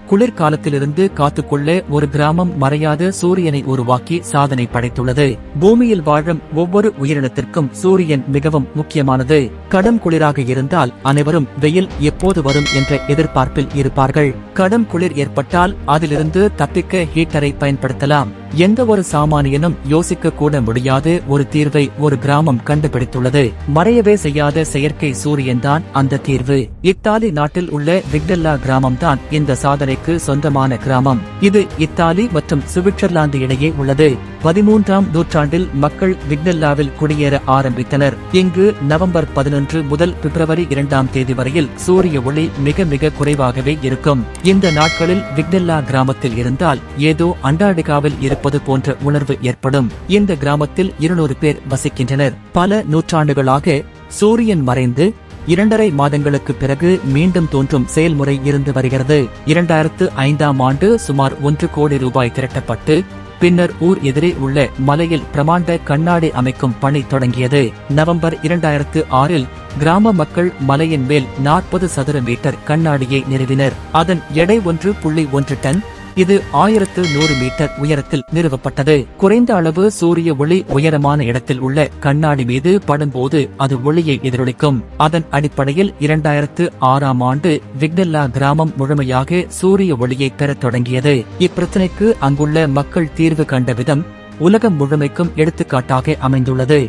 குளிர்காலத்திலிருந்து காத்துக்கொள்ள ஒரு கிராமம் மறையாத சூரியனை உருவாக்கி சாதனை படைத்துள்ளது. பூமியில் வாழும் ஒவ்வொரு உயிரினத்திற்கும் சூரியன் மிகவும் முக்கியமானது. கடும் குளிராக இருந்தால் அனைவரும் வெயில் எப்போது வரும் என்ற எதிர்பார்ப்பில் இருப்பார்கள். கடும் குளிர் ஏற்பட்டால் அதிலிருந்து தப்பிக்க ஹீட்டரை பயன்படுத்தலாம். எந்த ஒரு சாமானியனும் யோசிக்க கூட முடியாத ஒரு தீர்வை ஒரு கிராமம் கண்டுபிடித்துள்ளது. மறையவே செய்யாத செயற்கை சூரியன்தான் அந்த தீர்வு. இத்தாலி நாட்டில் உள்ள விக்டெல்லா கிராமம்தான் இந்த சாதனைக்கு சொந்தமான கிராமம். இது இத்தாலி மற்றும் சுவிட்சர்லாந்து இடையே உள்ளது. 13ஆம் நூற்றாண்டில் மக்கள் விக்டெல்லாவில் குடியேற ஆரம்பித்தனர். இங்கு நவம்பர் 11 முதல் பிப்ரவரி 2ஆம் தேதி வரையில் சூரிய ஒளி மிக மிக குறைவாகவே இருக்கும். இந்த நாட்களில் விக்டெல்லா கிராமத்தில் இருந்தால் ஏதோ அண்டார்டிகாவில் இருப்பது போன்ற உணர்வு ஏற்படும். இந்த கிராமத்தில் 200 பேர் வசிக்கின்றனர். பல நூற்றாண்டுகளாக சூரியன் மறைந்து 2.5 மாதங்களுக்கு பிறகு மீண்டும் தோன்றும் செயல்முறை இருந்து வருகிறது. 2005ஆம் ஆண்டு சுமார் 1 கோடி ரூபாய் திரட்டப்பட்டு பின்னர் ஊர் எதிரே உள்ள மலையில் பிரமாண்ட கண்ணாடி அமைக்கும் பணி தொடங்கியது. நவம்பர் 2006இல் கிராம மக்கள் மலையின் மேல் 40 சதுர மீட்டர் கண்ணாடியை நிறுவினர். அதன் எடை 1.1 டன். இது 1100 மீட்டர் உயரத்தில் நிறுவப்பட்டது. குறைந்த அளவு சூரிய ஒளி உயரமான இடத்தில் உள்ள கண்ணாடி மீது படும்போது அது ஒளியை எதிரொலிக்கும். அதன் அடிப்படையில் 2006ஆம் ஆண்டு விக்டெல்லா கிராமம் முழுமையாக சூரிய ஒளியை பெறத் தொடங்கியது. இப்பிரச்சனைக்கு அங்குள்ள மக்கள் தீர்வு கண்ட விதம் உலகம் முழுமைக்கும் எடுத்துக்காட்டாக அமைந்துள்ளது.